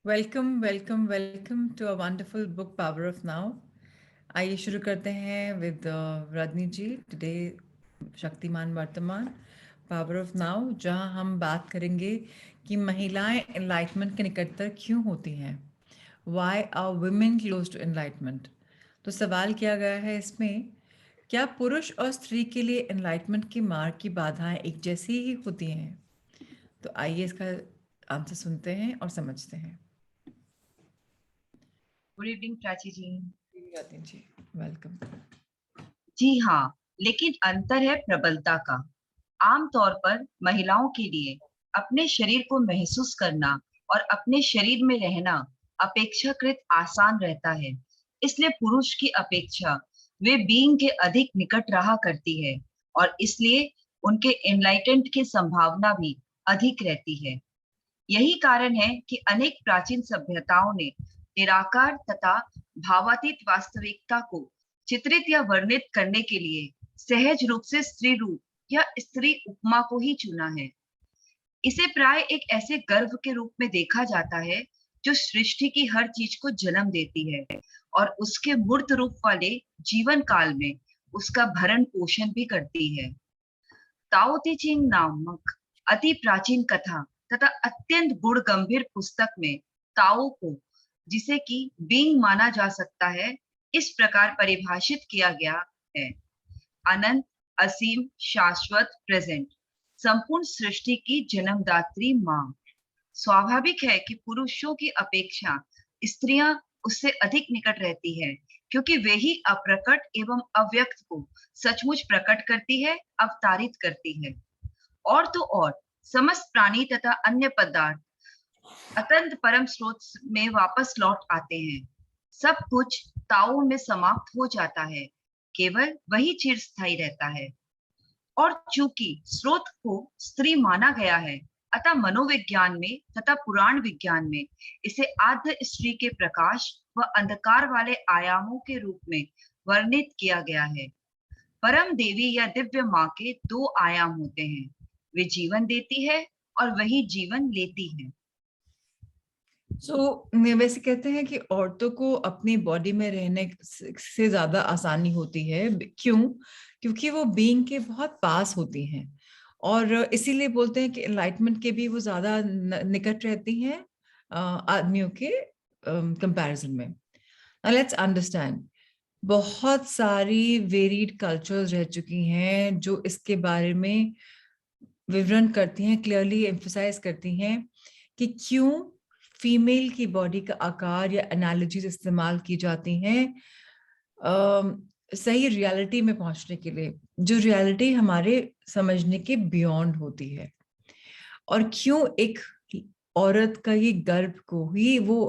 Welcome to a wonderful book power of now. आइए शुरू करते हैं विद रजनी जी। टुडे शक्तिमान वर्तमान पावर ऑफ नाउ, जहां हम बात करेंगे कि महिलाएं एनलाइटमेंट के निकटतर क्यों होती हैं। Why are women close to enlightenment. तो सवाल किया गया है इसमें, क्या पुरुष और स्त्री के लिए एनलाइटमेंट की मार्ग की बाधाएं एक जैसी ही होती हैं? तो आइए इसका आंसर सुनते हैं और समझते हैं। गुड इवनिंग प्राची जी। जी वेलकम। जी हाँ, लेकिन अंतर है प्रबलता का। आमतौर पर महिलाओं के लिए अपने शरीर को महसूस करना और अपने शरीर में रहना अपेक्षाकृत आसान रहता है। इसलिए पुरुष की अपेक्षा वे बीइंग के अधिक निकट रहा करती है और इसलिए उनके एनलाइटेंट की संभावना भी अधिक रहती है। यही कारण है कि अनेक प्राचीन सभ्यताओं ने निराकार तथा भावातीत वास्तविकता को चित्रित या वर्णित करने के लिए सहज रूप से स्त्री रूप या स्त्री उपमा को ही चुना है। इसे प्राय एक ऐसे गर्भ के रूप में देखा जाता है जो सृष्टि की हर चीज को जन्म देती है और उसके मूर्त रूप वाले जीवन काल में उसका भरण पोषण भी करती है। ताओ ते चिंग नामक अति प्राचीन कथा तथा अत्यंत गुण गंभीर पुस्तक में ताओ को, जिसे कि बीइंग माना जा सकता है, इस प्रकार परिभाषित किया गया है: अनंत, असीम, शाश्वत, प्रेजेंट, संपूर्ण सृष्टि की जन्मदात्री माँ। स्वाभाविक है कि पुरुषों की अपेक्षा स्त्रियां उससे अधिक निकट रहती है, क्योंकि वे ही अप्रकट एवं अव्यक्त को सचमुच प्रकट करती है, अवतारित करती है। और तो और समस्त प्राणी तथा अन्य पदार्थ अत्यंत परम स्रोत में वापस लौट आते हैं। सब कुछ ताओ में समाप्त हो जाता है, केवल वही चिरस्थायी रहता है। और चूंकि स्रोत को स्त्री माना गया है, अतः मनोविज्ञान में तथा पुराण विज्ञान में इसे आद्य स्त्री के प्रकाश व अंधकार वाले आयामों के रूप में वर्णित किया गया है। परम देवी या दिव्य माँ के दो आयाम होते हैं, वे जीवन देती है और वही जीवन लेती है। वैसे कहते हैं कि औरतों को अपनी बॉडी में रहने से ज्यादा आसानी होती है। क्यों? क्योंकि वो बीइंग के बहुत पास होती हैं, और इसीलिए बोलते हैं कि एनलाइटमेंट के भी वो ज्यादा निकट रहती हैं आदमियों के कंपैरिजन में। लेट्स अंडरस्टैंड, बहुत सारी वेरिड कल्चर्स रह चुकी हैं जो इसके बारे में विवरण करती हैं, क्लियरली एम्फसाइज करती हैं कि क्यों फीमेल की बॉडी का आकार या एनालॉजीज इस्तेमाल की जाती हैं सही रियलिटी में पहुंचने के लिए, जो रियलिटी हमारे समझने के बियॉन्ड होती है। और क्यों एक औरत का ये गर्भ को ही वो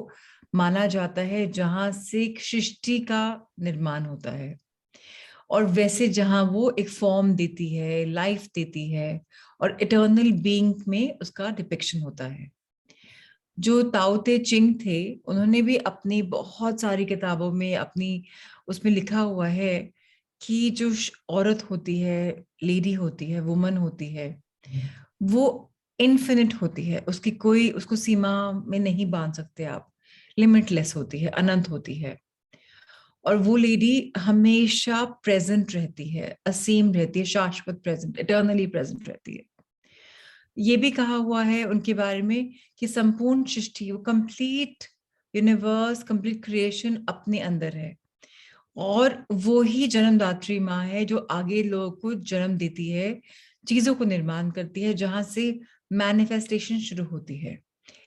माना जाता है जहां से एक सृष्टि का निर्माण होता है, और वैसे जहां वो एक फॉर्म देती है, लाइफ देती है, और इटर्नल बीइंग में उसका डिपिक्शन होता है। जो ताओ ते चिंग थे, उन्होंने भी अपनी बहुत सारी किताबों में अपनी उसमें लिखा हुआ है कि जो औरत होती है, लेडी होती है, वुमन होती है, वो इन्फिनिट होती है। उसकी कोई उसको सीमा में नहीं बांध सकते आप। लिमिटलेस होती है, अनंत होती है। और वो लेडी हमेशा प्रेजेंट रहती है, असीम रहती है, शाश्वत प्रेजेंट, इटर्नली प्रेजेंट रहती है। ये भी कहा हुआ है उनके बारे में कि संपूर्ण सृष्टि, वो कंप्लीट यूनिवर्स, कंप्लीट क्रिएशन अपने अंदर है, और वो ही जन्मदात्री माँ है जो आगे लोगों को जन्म देती है, चीजों को निर्माण करती है, जहां से मैनिफेस्टेशन शुरू होती है।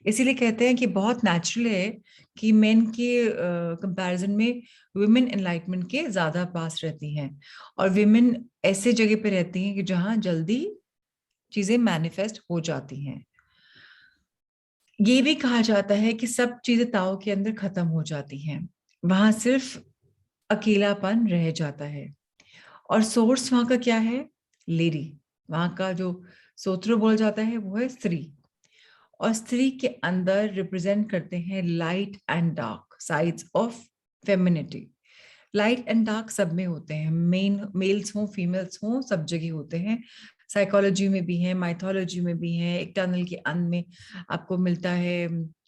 इसीलिए कहते हैं कि बहुत नेचुरल है कि मेन के कंपैरिजन में वुमेन एनलाइटमेंट के ज्यादा पास रहती हैं, और वुमेन ऐसे जगह पे रहती हैं कि जहां जल्दी चीजें मैनिफेस्ट हो जाती हैं। ये भी कहा जाता है कि सब चीजें ताओ के अंदर खत्म हो जाती हैं, वहां सिर्फ अकेलापन रह जाता है। और सोर्स वहां का क्या है? लेडी। वहां का जो सोत्रो बोल जाता है वो है स्त्री, और स्त्री के अंदर रिप्रेजेंट करते हैं light and dark sides of femininity. Light and dark सब में होते हैं, मेल्स हों फीमेल्स हों, सब जगह होते हैं। साइकोलॉजी में भी है, माइथोलॉजी में भी है। एक टनल के अंत में आपको मिलता है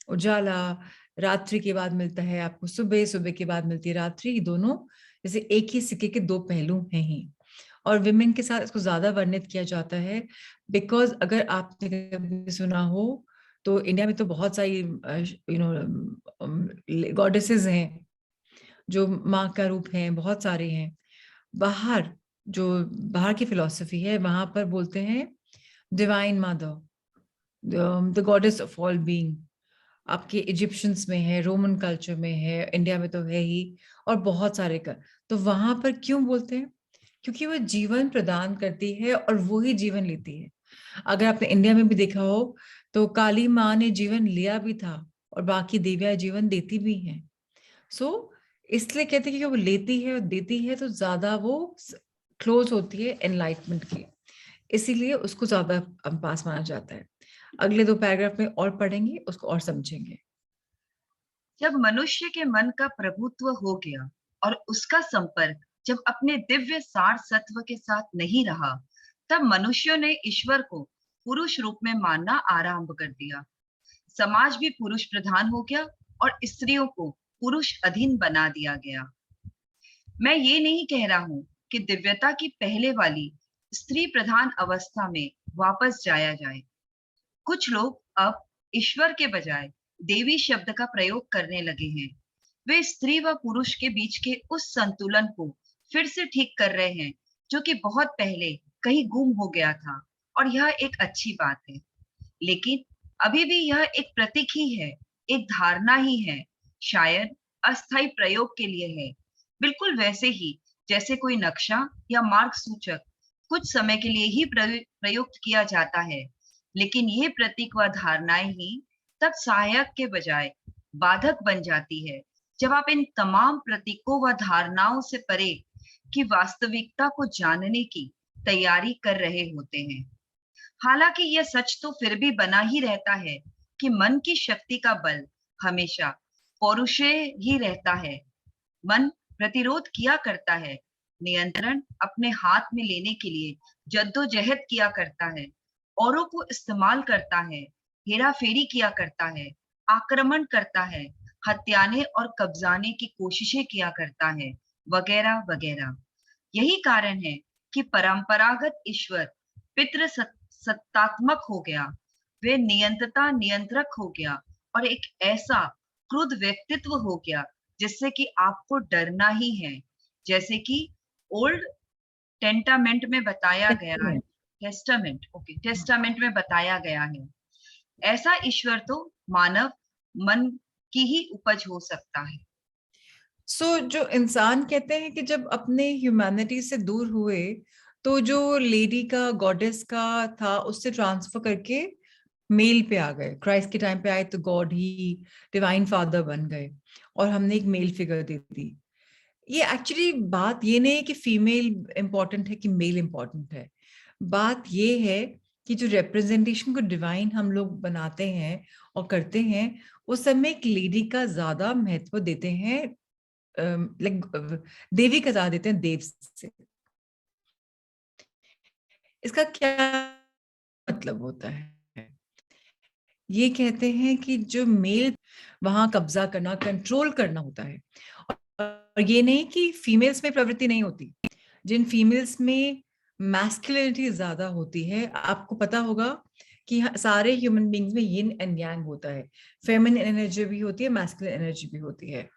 उजाला, रात्रि के बाद मिलता है आपको सुबह, सुबह के बाद मिलती है रात्रि। दोनों जैसे एक ही सिक्के के दो पहलू हैं ही। और विमेन के साथ इसको ज्यादा वर्णित किया जाता है बिकॉज अगर आपने कभी सुना हो तो इंडिया में तो बहुत सारी गॉडेसेस हैं जो माँ का रूप है, बहुत सारे हैं। बाहर जो बाहर की फिलॉसफी है वहां पर बोलते हैं divine mother, the goddess of all being. आपके इजिप्शियंस में है, रोमन कल्चर में है, इंडिया में तो है ही, और बहुत सारे का। तो वहां पर क्यों बोलते हैं? क्योंकि वो जीवन प्रदान करती है और वो ही जीवन लेती है। अगर आपने इंडिया में भी देखा हो तो काली माँ ने जीवन लिया भी था और बाकी देवियां जीवन देती भी हैं। सो इसलिए कहते हैं कि वो लेती है और देती है तो ज्यादा वो क्लोज होती है एनलाइटमेंट की, इसीलिए उसको ज्यादा पास माना जाता है। अगले दो पैराग्राफ में और पढ़ेंगे, उसको और समझेंगे। जब मनुष्य के मन का प्रभुत्व हो गया और उसका संपर्क जब अपने दिव्य सार सत्व के साथ नहीं रहा, तब मनुष्यों ने ईश्वर को पुरुष रूप में मानना आरंभ कर दिया। समाज भी पुरुष प्रधान हो गया और स्त्रियों को पुरुष अधीन बना दिया गया। मैं ये नहीं कह रहा हूं कि दिव्यता की पहले वाली स्त्री प्रधान अवस्था में वापस जाया जाए। कुछ लोग अब ईश्वर के बजाय देवी शब्द का प्रयोग करने लगे हैं। वे स्त्री व पुरुष के बीच के उस संतुलन को फिर से ठीक कर रहे हैं जो कि बहुत पहले कहीं गुम हो गया था, और यह एक अच्छी बात है। लेकिन अभी भी यह एक प्रतीक ही है, एक धारणा ही है, शायद अस्थायी प्रयोग के लिए है। बिल्कुल वैसे ही जैसे कोई नक्शा या मार्ग सूचक कुछ समय के लिए ही प्रयुक्त किया जाता है, लेकिन ये प्रतीक व धारणाएं ही तब सहायक के बजाय बाधक बन जाती है जब आप इन तमाम प्रतीकों व धारणाओं से परे की वास्तविकता को जानने की तैयारी कर रहे होते हैं। हालांकि यह सच तो फिर भी बना ही रहता है कि मन की शक्ति का बल हमेशा पौरुषेय ही रहता है। मन प्रतिरोध किया करता है, नियंत्रण अपने हाथ में लेने के लिए जद्दोजहद किया करता है, औरों को इस्तेमाल करता है, हेरा फेरी किया करता है, आक्रमण करता है, हत्याने और कब्जाने की कोशिशें किया करता है, वगैरह वगैरह। यही कारण है कि परंपरागत ईश्वर पितृ सत्तात्मक हो गया, वे नियंत्रता नियंत्रक हो गया और एक ऐसा क्रुद्ध व्यक्तित्व हो गया जिससे कि आपको डरना ही है, जैसे कि ओल्ड टेस्टामेंट में बताया गया है। टेस्टामेंट में बताया गया है। ऐसा ईश्वर तो मानव मन की ही उपज हो सकता है। जो इंसान कहते हैं कि जब अपने ह्यूमैनिटी से दूर हुए तो जो लेडी का, गॉडेस का था, उससे ट्रांसफर करके मेल पे आ गए। क्राइस्ट के टाइम पे आए तो गॉड ही डिवाइन फादर बन गए और हमने एक मेल फिगर दे दी। ये एक्चुअली बात ये नहीं है कि फीमेल इंपॉर्टेंट है कि मेल इंपॉर्टेंट है। बात ये है कि जो रिप्रेजेंटेशन को डिवाइन हम लोग बनाते हैं और करते हैं, उस समय एक लेडी का ज्यादा महत्व देते हैं, लाइक देवी का ज्यादा देते हैं देव से। इसका क्या मतलब होता है? ये कहते हैं कि जो मेल वहां कब्जा करना, कंट्रोल करना होता है। और ये नहीं कि फीमेल्स में प्रवृत्ति नहीं होती। जिन फीमेल्स में मैस्कुलिनिटी ज्यादा होती है, आपको पता होगा कि सारे ह्यूमन बींग्स में यिन एंड यांग होता है, फेमिनिन एनर्जी भी होती है, मैस्कुलिन एनर्जी भी होती है।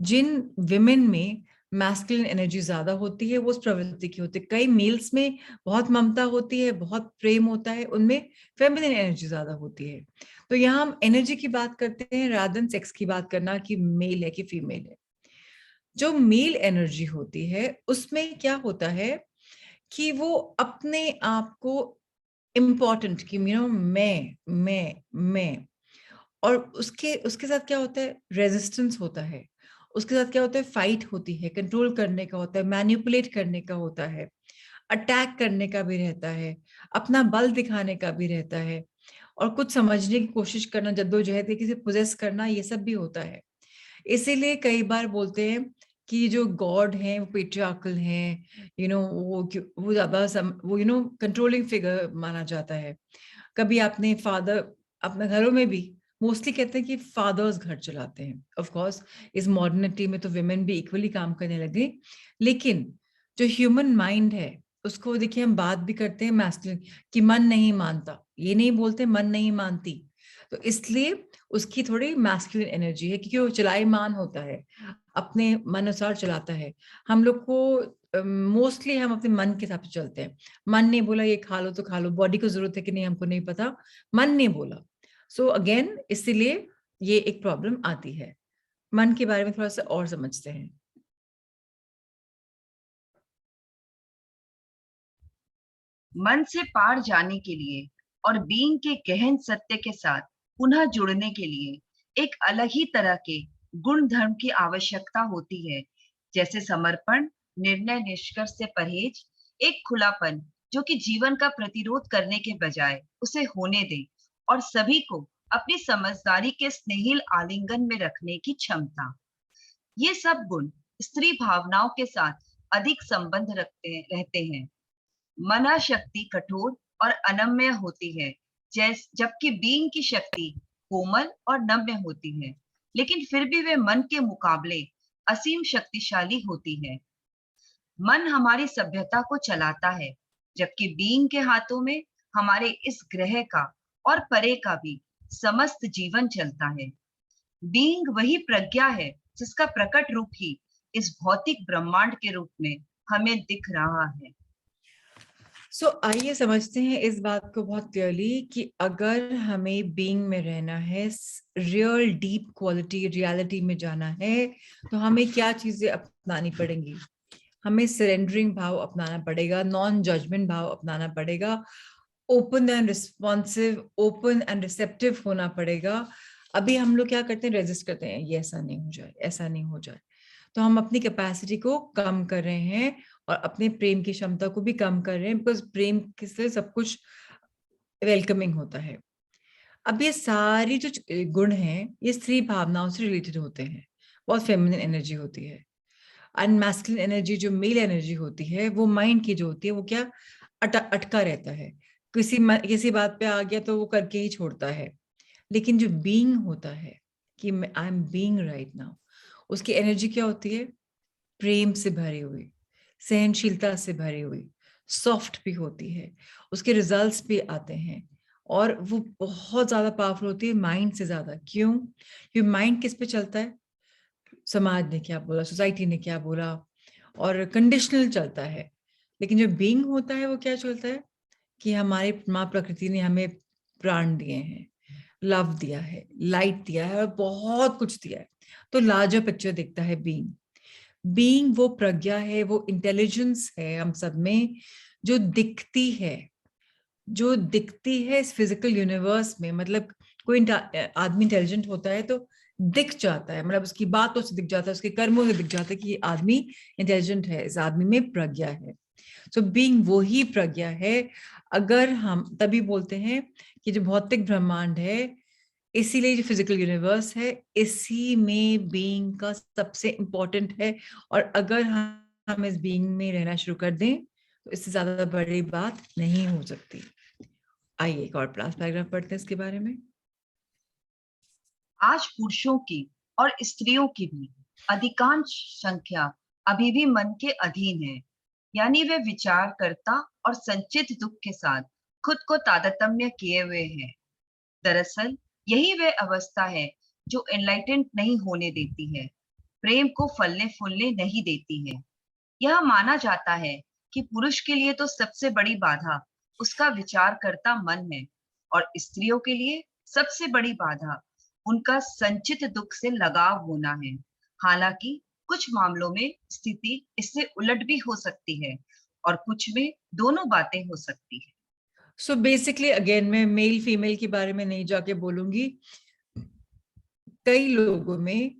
जिन विमेन में मैस्कुलिन एनर्जी ज्यादा होती है वो उस प्रवृत्ति की होती है। कई मेल्स में बहुत ममता होती है, बहुत प्रेम होता है, उनमें फेमिनिन एनर्जी ज्यादा होती है। तो यहाँ हम एनर्जी की बात करते हैं रादर देन सेक्स की बात करना कि मेल है कि फीमेल है। जो मेल एनर्जी होती है उसमें क्या होता है कि वो अपने आप को इम्पोर्टेंट कि मैं, और उसके उसके साथ क्या होता है, रेजिस्टेंस होता है। उसके साथ क्या होता है, फाइट होती है, कंट्रोल करने का होता है, मैनिपुलेट करने का होता है, अटैक करने का भी रहता है, अपना बल दिखाने का भी रहता है, और कुछ समझने की कोशिश करना, जद्दोजहद किसी पोजेस करना, ये सब भी होता है। इसीलिए कई बार बोलते हैं कि जो गॉड हैं वो पेट्रियार्कल हैं, वो ज्यादा वो कंट्रोलिंग फिगर माना जाता है। कभी आपने फादर, अपने घरों में भी मोस्टली कहते हैं कि फादर्स घर चलाते हैं। ऑफ कोर्स इस मॉडर्निटी में तो विमेन भी इक्वली काम करने लगे, लेकिन जो ह्यूमन माइंड है उसको देखिए, हम बात भी करते हैं मैस्कुलिन कि मन नहीं मानता, ये नहीं बोलते मन नहीं मानती, तो इसलिए उसकी थोड़ी मैस्कुलिन एनर्जी है क्योंकि वो चलायमान होता है, अपने मन अनुसार चलाता है। हम लोग को मोस्टली हम अपने मन के हिसाब से चलते हैं। मन ने बोला ये खा लो तो खा लो, बॉडी को जरूरत है कि नहीं हमको नहीं पता, मन ने बोला। सो अगेन इसीलिए ये एक प्रॉब्लम आती है। मन के बारे में थोड़ा सा और समझते हैं। मन से पार जाने के लिए और बीइंग के गहन सत्य के साथ पुनः जुड़ने के लिए एक अलग ही तरह के गुण धर्म की आवश्यकता होती है, जैसे समर्पण, निर्णय निष्कर्ष से परहेज, एक खुलापन जो कि जीवन का प्रतिरोध करने के बजाय उसे होने दे, और सभी को अपनी समझदारी के स्नेहिल आलिंगन में रखने की क्षमता। ये सब गुण स्त्री भावनाओं के साथ अधिक संबंध रखते रहते हैं। मना शक्ति कठोर और अनम्य होती है, जबकि बीइंग की शक्ति कोमल और नम्य होती है, लेकिन फिर भी वे मन के मुकाबले असीम शक्तिशाली होती है। मन हमारी सभ्यता को चलाता है, जबकि बीइंग के हाथों में हमारे इस ग्रह का और परे का भी समस्त जीवन चलता है। बीइंग वही प्रज्ञा है जिसका प्रकट रूप ही इस भौतिक ब्रह्मांड के रूप में हमें दिख रहा है। आइए समझते हैं इस बात को बहुत क्लियरली कि अगर हमें बीइंग में रहना है, रियल डीप क्वालिटी रियलिटी में जाना है, तो हमें क्या चीजें अपनानी पड़ेंगी। हमें सरेंडरिंग भाव अपनाना पड़ेगा, नॉन जजमेंट भाव अपनाना पड़ेगा, open and responsive, open and receptive होना पड़ेगा। अभी हम लोग क्या करते हैं, रेजिस्ट करते हैं, ये ऐसा नहीं हो जाए, ऐसा नहीं हो जाए, तो हम अपनी कैपेसिटी को कम कर रहे हैं और अपने प्रेम की क्षमता को भी कम कर रहे हैं, बिकॉज प्रेम से सब कुछ वेलकमिंग होता है। अब ये सारी जो गुण हैं ये स्त्री भावनाओं से रिलेटेड होते हैं, बहुत फेमिनिन एनर्जी होती है। एंड मैस्कुलिन एनर्जी जो मेल एनर्जी होती है वो माइंड की जो होती है वो क्या, अटका रहता है, किसी बात पे आ गया तो वो करके ही छोड़ता है। लेकिन जो बीइंग होता है कि I am being right now, उसकी एनर्जी क्या होती है, प्रेम से भरी हुई, सहनशीलता से भरी हुई, सॉफ्ट भी होती है, उसके रिजल्ट्स भी आते हैं, और वो बहुत ज्यादा पावरफुल होती है माइंड से ज्यादा। क्यों? क्योंकि माइंड किस पे चलता है, समाज ने क्या बोला, सोसाइटी ने क्या बोला, और कंडीशनल चलता है। लेकिन जो बीइंग होता है वो क्या चलता है कि हमारी माँ प्रकृति ने हमें प्राण दिए हैं, लव दिया है, लाइट दिया है, और बहुत कुछ दिया है। तो लार्जर पिक्चर दिखता है बीइंग। बीइंग वो प्रज्ञा है, वो इंटेलिजेंस है हम सब में, जो दिखती है, जो दिखती है इस फिजिकल यूनिवर्स में। मतलब कोई आदमी इंटेलिजेंट होता है तो दिख जाता है, मतलब उसकी बातों से दिख जाता है, उसके कर्मों से दिख जाता है कि ये आदमी इंटेलिजेंट है, इस आदमी में प्रज्ञा है। सो बीइंग वो ही प्रज्ञा है। अगर हम तभी बोलते हैं कि जो भौतिक ब्रह्मांड है, इसीलिए जो फिजिकल यूनिवर्स है, इसी में बीइंग का सबसे इम्पोर्टेंट है। और अगर हम इस बीइंग में रहना शुरू कर दें तो इससे ज्यादा बड़ी बात नहीं हो सकती। आइए एक और क्लास पैराग्राफ पढ़ते हैं इसके बारे में। आज पुरुषों की और स्त्रियों की भी अधिकांश संख्या अभी भी मन के अधीन है, यानी वे विचारकर्ता और संचित दुख के साथ खुद को तादात्म्य किए हुए हैं। दरअसल यही वह अवस्था है जो एनलाइटेंड नहीं होने देती है, प्रेम को फलने फूलने नहीं देती है। यह माना जाता है कि पुरुष के लिए तो सबसे बड़ी बाधा उसका विचार करता मन है, और स्त्रियों के लिए सबसे बड़ी बाधा उनका संचित दुख से लगाव होना है। हालांकि कुछ मामलों में स्थिति इससे उलट भी हो सकती है, और कुछ में दोनों बातें हो सकती है। सो बेसिकली अगेन मैं मेल फीमेल के बारे में नहीं जाके बोलूंगी। कई लोगों में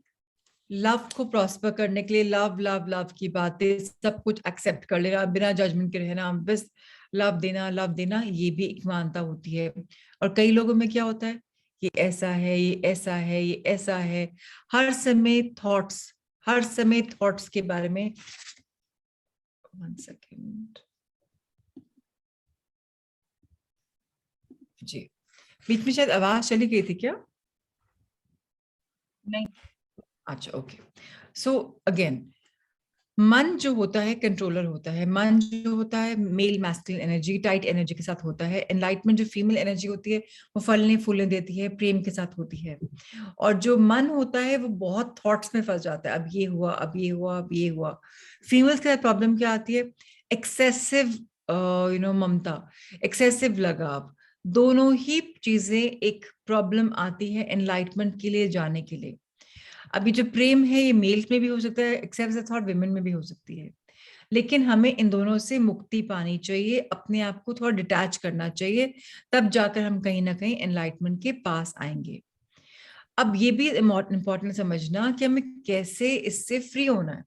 लव को प्रॉस्पर करने के लिए लव लव लव की बातें, सब कुछ एक्सेप्ट कर लेना, बिना जजमेंट के रहना, बस लव देना, ये भी एक मानता होती है। और कई लोगों में क्या होता है, ये ऐसा है, ये ऐसा है, ये ऐसा है, हर समय थॉट्स, हर समय थॉट्स के बारे में। 1 सेकेंड जी, बीच में शायद आवाज चली गई थी क्या? नहीं। अच्छा, ओके। सो अगेन, मन जो होता है कंट्रोलर होता है। मन जो होता है male masculine energy, tight energy के साथ होता है। एनलाइटमेंट जो फीमेल एनर्जी होती है वो फलने फूलने देती है, प्रेम के साथ होती है। और जो मन होता है वो बहुत थॉट्स में फंस जाता है, अब ये हुआ, अब ये हुआ, अब ये हुआ। फीमेल्स के साथ प्रॉब्लम क्या आती है? एक्सेसिव ममता, एक्सेसिव लगाव। दोनों ही चीजें एक प्रॉब्लम आती है एनलाइटमेंट के लिए जाने के लिए। अभी जो प्रेम है ये मेल्स में भी हो सकता है, एक्सेप्ट थॉट विमेन में भी हो सकती है। लेकिन हमें इन दोनों से मुक्ति पानी चाहिए, अपने आप को थोड़ा डिटैच करना चाहिए, तब जाकर हम कहीं ना कहीं एनलाइटमेंट के पास आएंगे। अब ये भी इम्पोर्टेंट समझना कि हमें कैसे इससे फ्री होना है।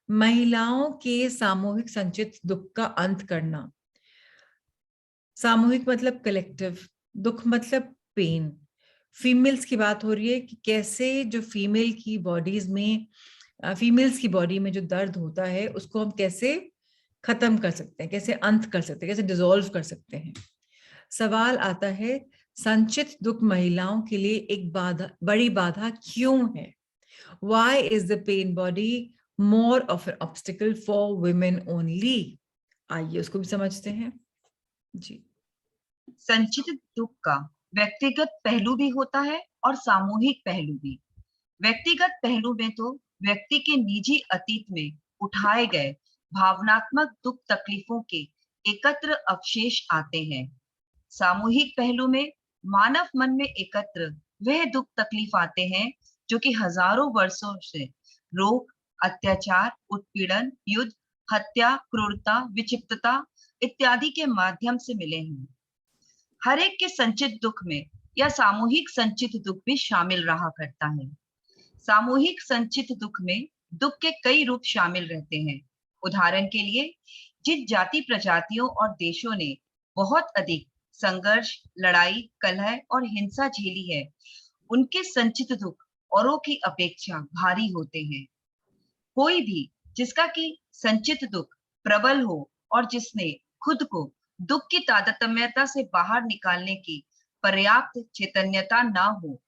महिलाओं के सामूहिक संचित दुख का अंत करना। सामूहिक मतलब कलेक्टिव, दुख मतलब पेन। फीमेल्स की बात हो रही है कि कैसे जो फीमेल्स की बॉडी में जो दर्द होता है उसको हम कैसे खत्म कर सकते हैं, कैसे अंत कर सकते हैं, कैसे डिसॉल्व कर सकते हैं। सवाल आता है, संचित दुख महिलाओं के लिए एक बड़ी बाधा क्यों है? Why is the pain body more of an obstacle for women only? आइए उसको भी समझते हैं जी। संचित दुख का व्यक्तिगत पहलू भी होता है और सामूहिक पहलू भी। व्यक्तिगत पहलू में तो व्यक्ति के निजी अतीत में उठाए गए भावनात्मक दुख तकलीफों के एकत्र अवशेष आते हैं। सामूहिक पहलू में मानव मन में एकत्र वह दुख तकलीफ आते हैं जो कि हजारों वर्षों से रोग, अत्याचार, उत्पीड़न, युद्ध, हत्या, क्रूरता, विक्षिप्तता इत्यादि के माध्यम से मिले हैं। हर एक के संचित दुख में या सामूहिक संचित दुख भी शामिल रहा करता है। सामूहिक संचित दुख में दुख के कई रूप शामिल रहते हैं। उदाहरण के लिए, जिन जाति प्रजातियों और देशों ने बहुत अधिक संघर्ष, लड़ाई, कलह और हिंसा झेली है, उनके संचित दुख औरों की अपेक्षा भारी होते हैं। कोई भी जिसका कि संचित दुख प्रबल हो और जिसने खुद को दुख की तारतम्यता से बाहर निकालने की पर्याप्त चैतन्यता ना हो,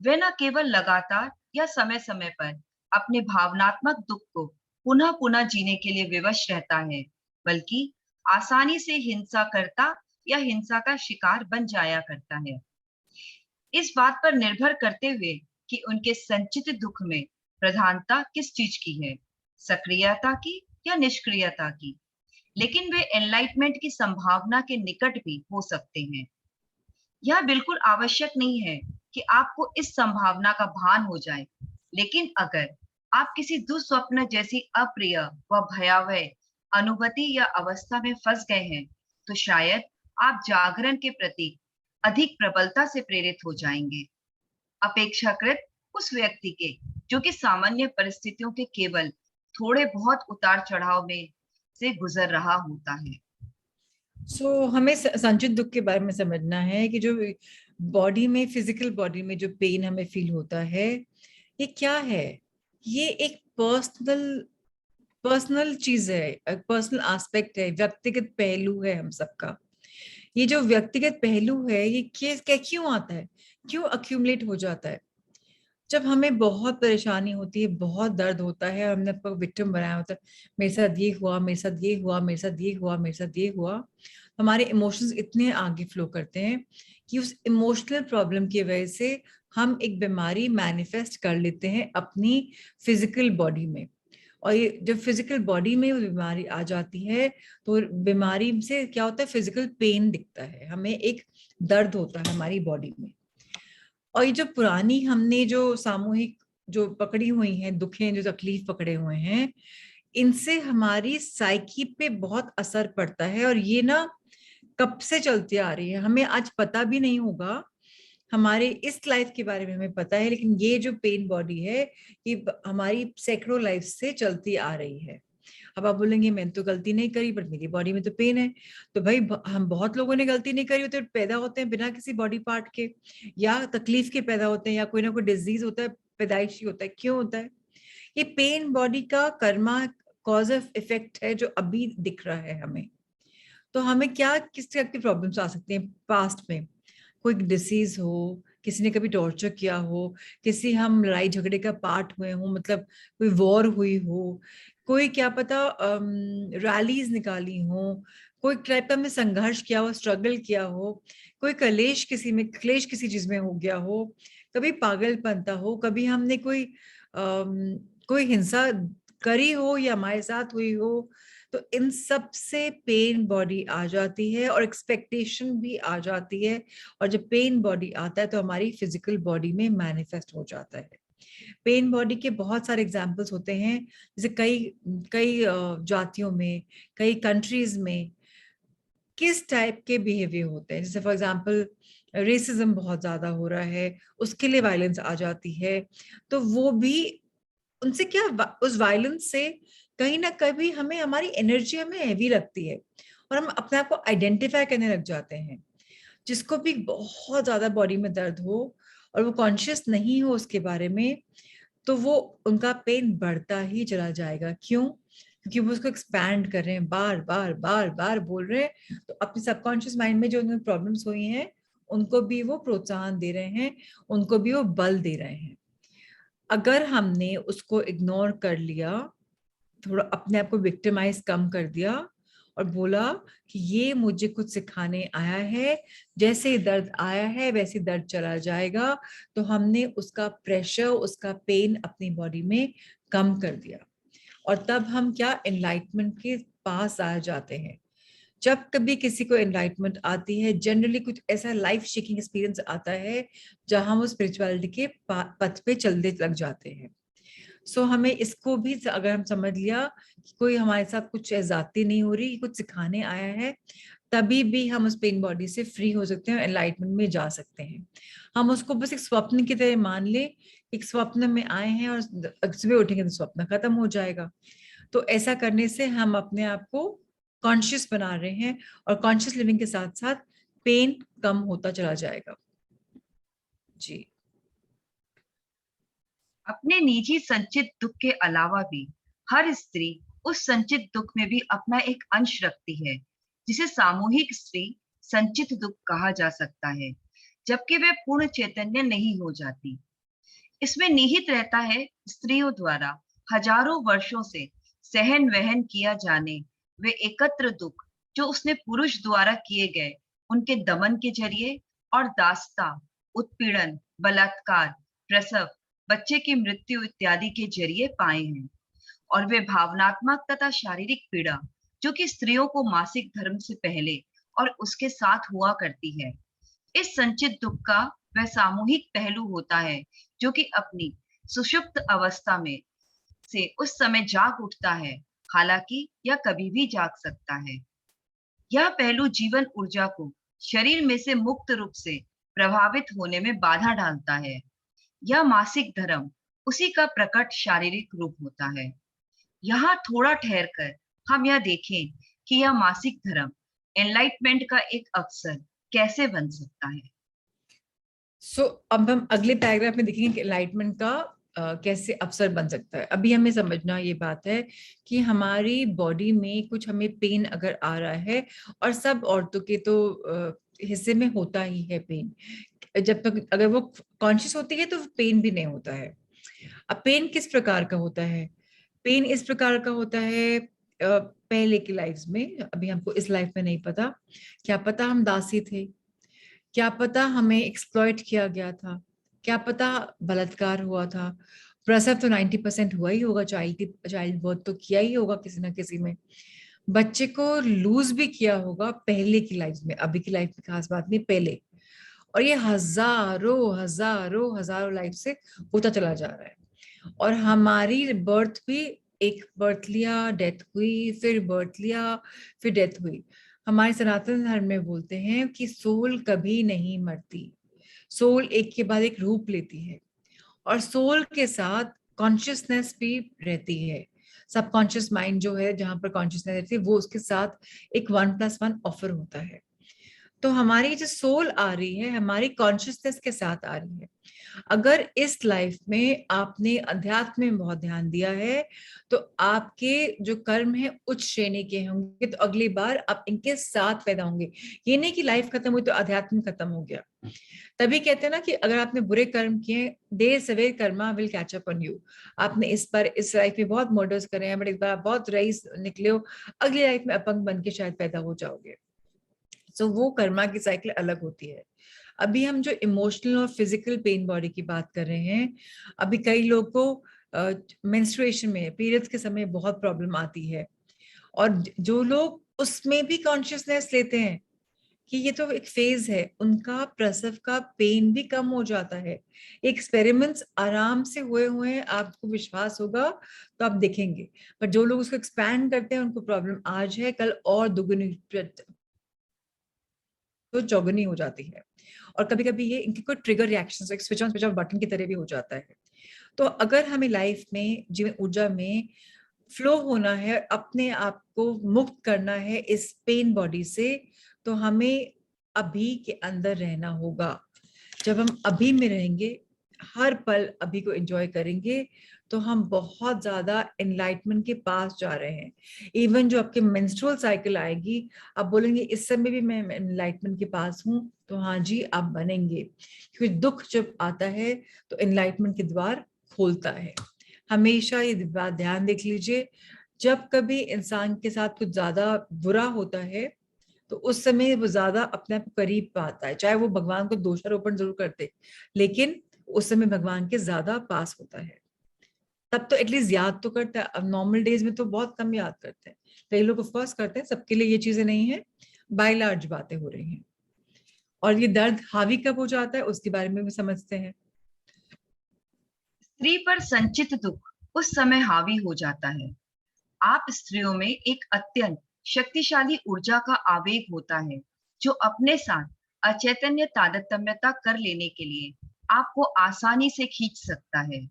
वह न केवल लगातार या समय समय पर अपने भावनात्मक दुख को पुनः पुनः जीने के लिए विवश रहता है, बल्कि आसानी से हिंसा करता या हिंसा का शिकार बन जाया करता है। इस बात पर निर्भर करते हुए कि उनके संचित दुख में प्रधानता किस चीज की है, सक्रियता की या निष्क्रियता की। लेकिन वे एनलाइटमेंट की संभावना के निकट भी हो सकते हैं। यह बिल्कुल आवश्यक नहीं है कि आपको इस संभावना का भान हो जाए, लेकिन अगर आप किसी दुस्वप्न जैसी अप्रिय व भयावह अनुभूति या अवस्था में फंस गए हैं, तो शायद आप जागरण के प्रति अधिक प्रबलता से प्रेरित हो जाएंगे, अपेक्षाकृत उस व्यक्ति के जो कि सामान्य परिस्थितियों के केवल थोड़े बहुत उतार चढ़ाव में से गुजर रहा होता है। हमें संचित दुख के बारे में समझना है कि जो बॉडी में, फिजिकल बॉडी में जो पेन हमें फील होता है, ये क्या है? ये एक पर्सनल चीज है, एक पर्सनल एस्पेक्ट है, व्यक्तिगत पहलू है हम सबका। ये जो व्यक्तिगत पहलू है ये क्यों आता है, क्यों अक्यूमुलेट हो जाता है? जब हमें बहुत परेशानी होती है, बहुत दर्द होता है और हमने अपना विक्टिम बनाया होता है, मेरे साथ ये हुआ, मेरे साथ ये हुआ, मेरे साथ ये हुआ, मेरे साथ ये हुआ, हमारे इमोशंस इतने आगे फ्लो करते हैं कि उस इमोशनल प्रॉब्लम की वजह से हम एक बीमारी मैनिफेस्ट कर लेते हैं अपनी फिजिकल बॉडी में। और ये जब फिजिकल बॉडी में वो बीमारी आ जाती है तो बीमारी से क्या होता है, फिजिकल पेन दिखता है, हमें एक दर्द होता है हमारी बॉडी में। और ये जो पुरानी हमने जो सामूहिक जो पकड़ी हुई हैं दुखें, जो तकलीफ पकड़े हुए हैं, इनसे हमारी साइकी पे बहुत असर पड़ता है। और ये ना कब से चलती आ रही है, हमें आज पता भी नहीं होगा। हमारे इस लाइफ के बारे में हमें पता है, लेकिन ये जो पेन बॉडी है ये हमारी सैकड़ों लाइफ से चलती आ रही है। अब आप बोलेंगे मैंने तो गलती नहीं करी, बट मेरी बॉडी में तो पेन है। तो भाई हम बहुत लोगों ने गलती नहीं करी होती, तो पैदा होते हैं बिना किसी बॉडी पार्ट के, या तकलीफ के पैदा होते हैं, या कोई ना कोई डिजीज होता है पैदाइशी होता है। क्यों होता है? ये पेन बॉडी का कर्मा, कॉज ऑफ इफेक्ट है जो अभी दिख रहा है हमें। तो हमें क्या, किस तरह की प्रॉब्लम्स आ सकती हैं पास्ट में? कोई डिसीज हो, किसी ने कभी टॉर्चर किया हो, किसी हम लड़ाई झगड़े का पार्ट हुए हो, मतलब कोई वॉर हुई हो, कोई क्या पता रैलीज निकाली हो, कोई टाइप का हमने संघर्ष किया हो, स्ट्रगल किया हो, कोई क्लेश किसी चीज में हो गया हो, कभी पागलपंता हो, कभी हमने कोई हिंसा करी हो या हमारे साथ हुई हो, तो इन सब से पेन बॉडी आ जाती है और एक्सपेक्टेशन भी आ जाती है। और जब पेन बॉडी आता है तो हमारी फिजिकल बॉडी में मैनिफेस्ट हो जाता है। पेन बॉडी के बहुत सारे एग्जाम्पल्स होते हैं, जैसे कई कई जातियों में, कई कंट्रीज में किस टाइप के बिहेवियर होते हैं। जैसे फॉर एग्जांपल रेसिज्म बहुत ज्यादा हो रहा है, उसके लिए वायलेंस आ जाती है, तो वो भी उनसे क्या, उस वायलेंस से कहीं ना कभी हमें, हमारी एनर्जी हमें हैवी लगती है और हम अपने आप को आइडेंटिफाई करने लग जाते हैं। जिसको भी बहुत ज्यादा बॉडी में दर्द हो और वो कॉन्शियस नहीं हो उसके बारे में, तो वो उनका पेन बढ़ता ही चला जाएगा। क्यों? क्योंकि वो उसको एक्सपैंड कर रहे हैं, बार बार बार बार बोल रहे हैं, तो अपने सबकॉन्शियस माइंड में जो उन्हें प्रॉब्लम्स हुई हैं उनको भी वो प्रोत्साहन दे रहे हैं, उनको भी वो बल दे रहे हैं। अगर हमने उसको इग्नोर कर लिया, थोड़ा अपने आप को विक्टिमाइज कम कर दिया और बोला कि ये मुझे कुछ सिखाने आया है, जैसे ही दर्द आया है वैसे दर्द चला जाएगा, तो हमने उसका प्रेशर, उसका पेन अपनी बॉडी में कम कर दिया। और तब हम क्या, एनलाइटमेंट के पास आ जाते हैं। जब कभी किसी को एनलाइटमेंट आती है, जनरली कुछ ऐसा लाइफ शेकिंग एक्सपीरियंस आता है जहां वो स्पिरिचुअलिटी के पथ पे चलने लग जाते हैं। सो हमें इसको भी अगर हम समझ लिया कि कोई हमारे साथ कुछ ज्यादती नहीं हो रही, कुछ सिखाने आया है, तभी भी हम उस पेन बॉडी से फ्री हो सकते हैं, एनलाइटमेंट में जा सकते हैं। हम उसको बस एक स्वप्न की तरह मान ले, एक स्वप्न में आए हैं और सुबह उठेंगे तो स्वप्न खत्म हो जाएगा। तो ऐसा करने से हम अपने आप को कॉन्शियस बना रहे हैं और कॉन्शियस लिविंग के साथ साथ पेन कम होता चला जाएगा। जी। अपने निजी संचित दुख के अलावा भी हर स्त्री उस संचित दुख में भी अपना एक अंश रखती है, जिसे सामूहिक स्त्री संचित दुख कहा जा सकता है, जबकि वे पूर्ण चैतन्य नहीं हो जाती। इसमें निहित रहता है स्त्रियों द्वारा हजारों वर्षों से सहन वहन किया जाने वे एकत्र दुख, जो उसने पुरुष द्वारा किए गए उनके दमन के जरिए और दास्ता, उत्पीड़न, बलात्कार, प्रसव, बच्चे की मृत्यु इत्यादि के जरिए पाए हैं। और वे भावनात्मक तथा शारीरिक पीड़ा, जो कि स्त्रियों को मासिक धर्म से पहले और उसके साथ हुआ करती है। इस संचित दुख का वह सामूहिक पहलू होता है, जो कि अपनी सुषुप्त अवस्था में से उस समय जाग उठता है, हालांकि यह कभी भी जाग सकता है। यह पहलू जीवन ऊर्जा को शरीर में से मुक्त रूप से प्रभावित होने में बाधा डालता है। यह मासिक धर्म उसी का प्रकट शारीरिक रूप होता है। यहाँ थोड़ा ठहरकर हम यह देखें कि यह मासिक धर्म एनलाइटमेंट का एक अवसर कैसे बन सकता है। अब हम अगले पैराग्राफ में देखेंगे कि एनलाइटमेंट का कैसे अवसर बन सकता है। अभी हमें समझना ये बात है कि हमारी बॉडी में कुछ हमें पेन अगर आ रहा है, और सब औरतों के तो हिस्से में होता ही है पेन, जब तक अगर वो कॉन्शियस होती है तो पेन भी नहीं होता है। अब पेन किस प्रकार का होता है? पेन इस प्रकार का होता है, पहले की लाइफ में, अभी हमको इस लाइफ में नहीं पता, क्या पता हम दासी थे, क्या पता हमें एक्सप्लॉइट किया गया था, क्या पता बलात्कार हुआ था, प्रसव तो 90% हुआ ही होगा, चाइल्ड बर्थ तो किया ही होगा किसी ना किसी में, बच्चे को लूज भी किया होगा पहले की लाइफ में, अभी की लाइफ में खास बात नहीं, पहले। और ये हजारों हजारों हजारों लाइफ से होता चला जा रहा है। और हमारी बर्थ भी, एक बर्थ लिया, डेथ हुई, फिर बर्थ लिया, फिर डेथ हुई। हमारे सनातन धर्म में बोलते हैं कि सोल कभी नहीं मरती, सोल एक के बाद एक रूप लेती है, और सोल के साथ कॉन्शियसनेस भी रहती है। सबकॉन्शियस माइंड जो है, जहां पर कॉन्शियसनेस रहती है, वो उसके साथ एक 1+1 ऑफर होता है। तो हमारी जो सोल आ रही है हमारी कॉन्शियसनेस के साथ आ रही है। अगर इस लाइफ में आपने अध्यात्म में बहुत ध्यान दिया है तो आपके जो कर्म है उच्च श्रेणी के होंगे, तो अगली बार आप इनके साथ पैदा होंगे। ये नहीं कि लाइफ खत्म हुई तो अध्यात्म खत्म हो गया। तभी कहते हैं ना कि अगर आपने बुरे कर्म किए, देर सवेर Karma will catch up on you. आपने इस बार इस लाइफ में बहुत मर्डर्स करे हैं, बट इस बार आप बहुत रईस निकले हो, अगली लाइफ में अपंग बन के शायद पैदा हो जाओगे। सो वो कर्मा की साइकिल अलग होती है। अभी हम जो इमोशनल और फिजिकल पेन बॉडी की बात कर रहे हैं, अभी कई लोग को मेंस्ट्रुएशन में पीरियड्स के समय बहुत प्रॉब्लम आती है, और जो लोग उसमें भी कॉन्शियसनेस लेते हैं कि ये तो एक फेज है, उनका प्रसव का पेन भी कम हो जाता है। एक्सपेरिमेंट्स आराम से हुए हैं, आपको विश्वास होगा तो आप देखेंगे। पर जो लोग उसको एक्सपैंड करते हैं उनको प्रॉब्लम आज है, कल और दुगुनी तो चौगुनी हो जाती है। और कभी कभी ये इनकी कोई ट्रिगर रिएक्शन, एक switch on switch off button की तरह भी हो जाता है। तो अगर हमें लाइफ में जीवन ऊर्जा में फ्लो होना है, अपने आप को मुक्त करना है इस पेन बॉडी से, तो हमें अभी के अंदर रहना होगा। जब हम अभी में रहेंगे, हर पल अभी को एंजॉय करेंगे, तो हम बहुत ज्यादा एनलाइटमेंट के पास जा रहे हैं। इवन जो आपके मेंस्ट्रुअल साइकिल आएगी, आप बोलेंगे इस समय भी मैं एनलाइटमेंट के पास हूँ, तो हाँ जी आप बनेंगे। क्योंकि दुख जब आता है तो एनलाइटमेंट के द्वार खोलता है। हमेशा ये बात ध्यान देख लीजिए, जब कभी इंसान के साथ कुछ ज्यादा बुरा होता है तो उस समय वो ज्यादा अपने आप को करीब पाता है, चाहे वो भगवान को दोषारोपण जरूर करते, लेकिन उस समय भगवान के ज्यादा पास होता है। तब तो एटलीस्ट याद तो करता है। अब नॉर्मल डेज में तो बहुत कम याद करते हैं। कई लोग ऑफकोर्स करते हैं, सबके लिए ये चीजें नहीं है, बाय लार्ज बातें हो रही हैं। और ये दर्द हावी कब हो जाता है उसके बारे में भी समझते हैं। स्त्री पर संचित दुख उस समय हावी हो जाता है। आप स्त्रियों में एक अत्यंत शक्तिशाली ऊर्जा का आवेग होता है, जो अपने साथ अचैतन्य तारतम्यता कर लेने के लिए आपको आसानी से खींच सकता है।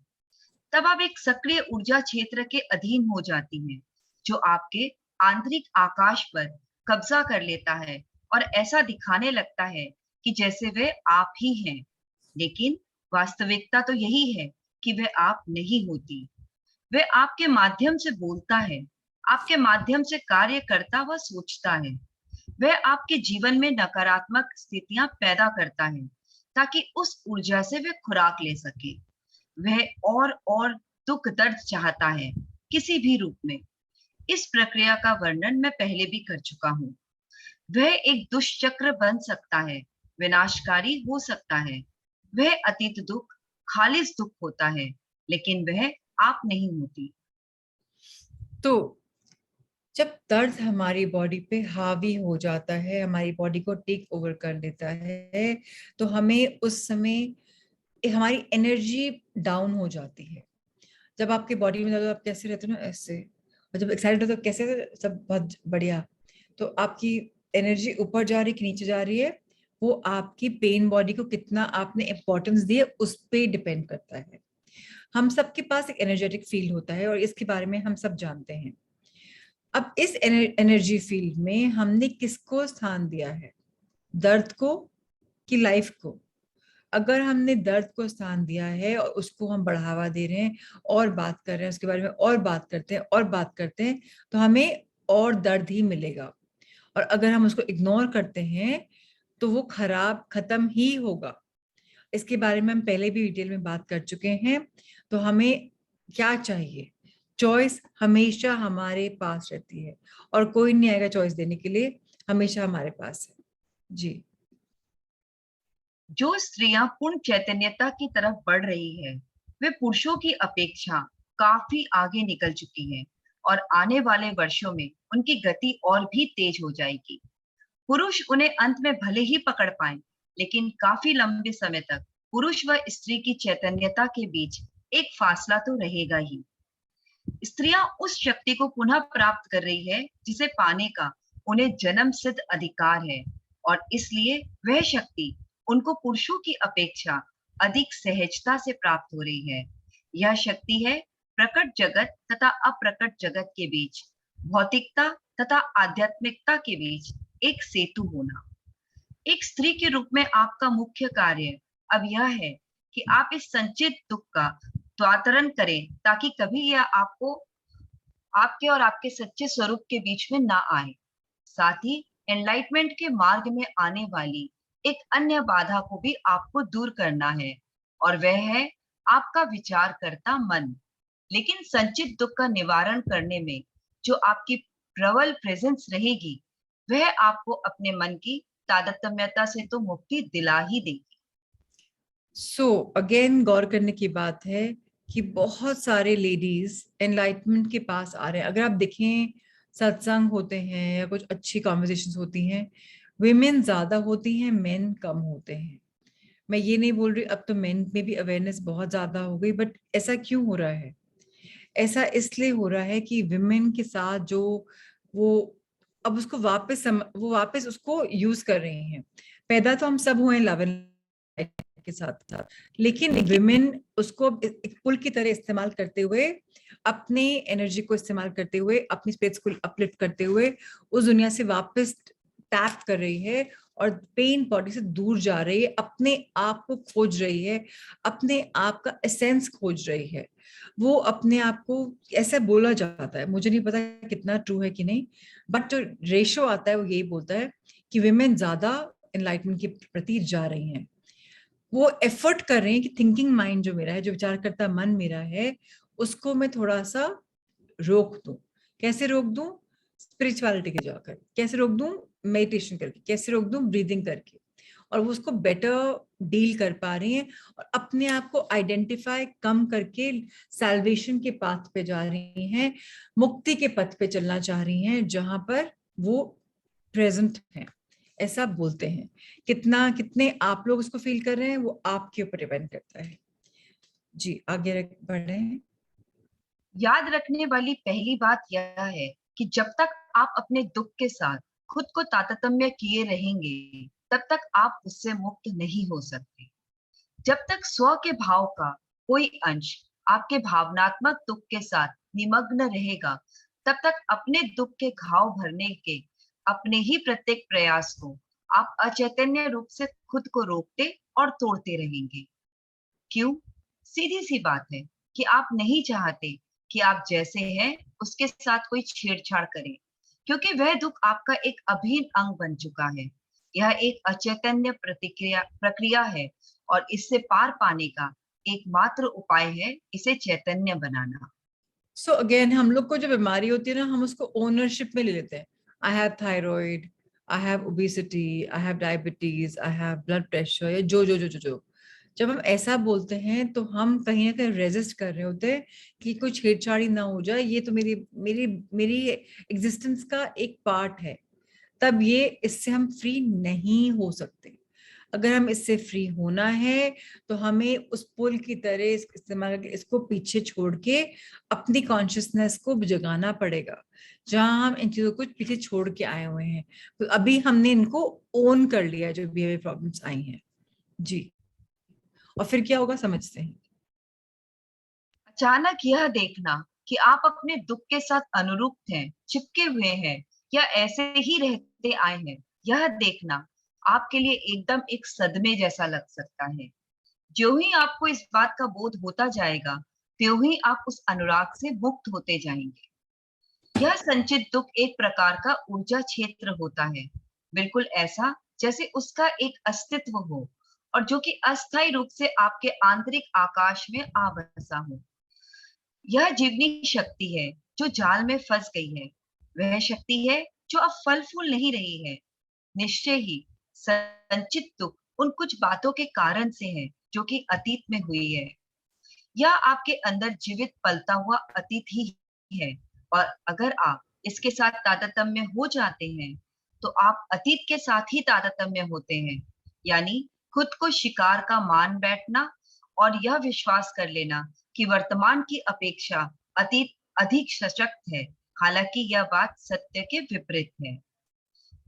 तब आप एक सक्रिय ऊर्जा क्षेत्र के अधीन हो जाती हैं, जो आपके आंतरिक आकाश पर कब्जा कर लेता है और ऐसा दिखाने लगता है कि जैसे वे आप ही हैं। लेकिन वास्तविकता तो यही है कि वे आप नहीं होती। वे आपके माध्यम से बोलता है, आपके माध्यम से कार्य करता व सोचता है। वह आपके जीवन में नकारात्मक स्थितियां पैदा करता है, ताकि उस ऊर्जा से वे खुराक ले सके। वह और दुख दर्द चाहता है, किसी भी रूप में। इस प्रक्रिया का वर्णन मैं पहले भी कर चुका हूँ। वह एक दुष्चक्र बन सकता है, विनाशकारी हो सकता है। वह अतीत दुख खालिस दुख होता है, लेकिन वह आप नहीं होती। तो जब दर्द हमारी बॉडी पे हावी हो जाता है, हमारी बॉडी को टेक ओवर कर लेता है, तो हमें उस समय हमारी एनर्जी डाउन हो जाती है। जब आपकी बॉडी में दर्द हो, आप कैसे रहते हो ना, ऐसे। और जब एक्साइटेड हो तो कैसे, सब बहुत बढ़िया। तो आपकी एनर्जी ऊपर जा रही है कि नीचे जा रही है, वो आपकी पेन बॉडी को कितना आपने इम्पोर्टेंस दी है उस पे डिपेंड करता है। हम सबके पास एक एनर्जेटिक फील्ड होता है और इसके बारे में हम सब जानते हैं। अब इस एनर्जी फील्ड में हमने किसको स्थान दिया है, दर्द को कि लाइफ को? अगर हमने दर्द को स्थान दिया है और उसको हम बढ़ावा दे रहे हैं और बात कर रहे हैं उसके बारे में, और बात करते हैं और बात करते हैं, तो हमें और दर्द ही मिलेगा। और अगर हम उसको इग्नोर करते हैं तो वो खराब खत्म ही होगा। इसके बारे में हम पहले भी डिटेल में बात कर चुके हैं। तो हमें क्या चाहिए? चॉइस हमेशा हमारे पास रहती है, और कोई नहीं आएगा चॉइस देने के लिए, हमेशा हमारे पास है। जी। जो स्त्रियां पूर्ण चैतन्यता की तरफ बढ़ रही है, वे पुरुषों की अपेक्षा काफी आगे निकल चुकी हैं और आने वाले वर्षों में उनकी गति और भी तेज हो जाएगी। पुरुष उन्हें अंत में भले ही पकड़ पाए, लेकिन काफी लंबे समय तक पुरुष व स्त्री की चैतन्यता के बीच एक फासला तो रहेगा ही। स्त्रियां उस शक्ति को पुनः प्राप्त कर रही है जिसे पाने का उन्हें जन्म सिद्ध अधिकार है, और इसलिए वह शक्ति उनको पुरुषों की अपेक्षा अधिक सहजता से प्राप्त हो रही है। यह शक्ति है प्रकट जगत तथा अप्रकट जगत के बीच, भौतिकता तथा आध्यात्मिकता के बीच एक सेतु होना। एक स्त्री के रूप में आपका मुख्य कार्य अब यह है कि आप इस संचित दुख का त्वरण करें, ताकि कभी यह आपको आपके और आपके सच्चे स्वरूप के बीच में ना आए। साथ ही एनलाइटमेंट के मार्ग में आने वाली एक अन्य बाधा को भी आपको दूर करना है, और वह है आपका विचार करता मन। लेकिन संचित दुख का निवारण करने में जो आपकी प्रबल प्रेजेंस रहेगी, वह आपको अपने मन की तादात्म्यता से तो मुक्ति दिला ही देगी। सो अगेन गौर करने की बात है कि बहुत सारे लेडीज एनलाइटमेंट के पास आ रहे हैं। अगर आप देखें, सत्संग होते हैं या कुछ अच्छी कॉन्वर्सेशंस होती हैं, विमेन ज्यादा होती हैं, मेन कम होते हैं। मैं ये नहीं बोल रही अब तो मेन में भी अवेयरनेस बहुत ज्यादा हो गई, बट ऐसा क्यों हो रहा है? ऐसा इसलिए हो रहा है कि विमेन के साथ जो वो अब उसको वो वापस उसको यूज कर रही हैं। पैदा तो हम सब हुए लव एंड के साथ साथ, लेकिन विमेन उसको अब एक पुल की तरह इस्तेमाल करते हुए, अपनी एनर्जी को इस्तेमाल करते हुए, अपनी स्पेस को अपलिफ्ट करते हुए उस दुनिया से वापस टैप कर रही है और पेन बॉडी से दूर जा रही है, अपने आप को खोज रही है, अपने आप का एसेंस खोज रही है। वो अपने आप को, ऐसा बोला जाता है, मुझे नहीं पता कितना ट्रू है कि नहीं, बट जो रेशो आता है वो यही बोलता है कि विमेन ज्यादा एनलाइटमेंट के प्रति जा रही हैं। वो एफर्ट कर रहे हैं कि थिंकिंग माइंड जो मेरा है, जो विचार करता मन मेरा है, उसको मैं थोड़ा सा रोक दूं। कैसे रोक दूं? स्पिरिचुअलिटी के जाकर। कैसे रोक दूं? मेडिटेशन करके। कैसे रोक दूं? ब्रीदिंग करके। और वो उसको बेटर डील कर पा रही हैं और अपने आप को आइडेंटिफाई कम करके सैल्वेशन के पाथ पे जा रही हैं, मुक्ति के पथ पे चलना चाह रही हैं, जहां पर वो प्रेजेंट हैं। ऐसा बोलते हैं। कितना कितने आप लोग उसको फील कर रहे हैं वो आपके ऊपर डिपेंड करता है। जी, आगे बढ़े। याद रखने वाली पहली बात यह है कि जब तक आप अपने दुख के साथ खुद को तारतम्य किए रहेंगे, तब तक आप उससे मुक्त नहीं हो सकते। जब तक स्व के भाव का कोई अंश आपके भावनात्मक दुख के साथ निमग्न रहेगा, तब तक अपने दुख के घाव भरने के अपने ही प्रत्येक प्रयास को आप अचैतन्य रूप से खुद को रोकते और तोड़ते रहेंगे। क्यों? सीधी सी बात है कि आप नहीं चाहते कि आप जैसे हैं उसके साथ कोई छेड़छाड़ करे, क्योंकि वह दुख आपका एक अभिन्न अंग बन चुका है। यह एक अचैतन्य प्रतिक्रिया प्रक्रिया है, और इससे पार पाने का एकमात्र उपाय है इसे चैतन्य बनाना। सो अगेन, हम लोग को जो बीमारी होती है ना, हम उसको ओनरशिप में ले लेते हैं। I have thyroid, I have obesity, I have diabetes, I have blood pressure, या जो जब हम ऐसा बोलते हैं तो हम कहीं ना कहीं रेजिस्ट कर रहे होते हैं कि कोई छेड़छाड़ी ना हो जाए, ये तो मेरी मेरी मेरी एग्जिस्टेंस का एक पार्ट है। तब ये इससे हम फ्री नहीं हो सकते। अगर हम इससे फ्री होना है तो हमें उस पुल की तरह इस्तेमाल करके इसको पीछे छोड़ के अपनी कॉन्शियसनेस को जगाना पड़ेगा, जहां हम इन चीजों को पीछे छोड़ के आए हुए हैं। तो अभी हमने इनको ओन कर लिया है, जो बिहेवियर प्रॉब्लम्स आई हैं। जी, और फिर क्या होगा समझते हैं। अचानक यह देखना कि आप अपने दुख के साथ अनुरूप हैं, चिपके हुए हैं, या ऐसे ही रहते आए हैं, यह देखना आपके लिए एकदम एक सदमे जैसा लग सकता है। जो ही आपको इस बात का बोध होता जाएगा, त्यों ही आप उस अनुराग से मुक्त होते जाएंगे। यह संचित दुख एक प्रकार का ऊर्जा क्षेत्र होता है, बिल्कुल ऐसा जैसे उसका एक अस्तित्व हो, और जो कि अस्थायी रूप से आपके आंतरिक आकाश में आ बसा हो। यह जीवनी शक्ति है जो जाल में फंस गई है। वह शक्ति है जो अब फल फूल नहीं रही है। निश्चय ही संचित दुख उन कुछ बातों के कारण से है जो कि अतीत में हुई है। यह आपके अंदर जीवित पलता हुआ अतीत ही है, और अगर आप इसके साथ तादात्म्य हो जाते हैं, तो आप अतीत के साथ ही तादात्म्य होते हैं। यानी खुद को शिकार का मान बैठना और यह विश्वास कर लेना कि वर्तमान की अपेक्षा अतीत अधिक सशक्त है, हालांकि यह बात सत्य के विपरीत है।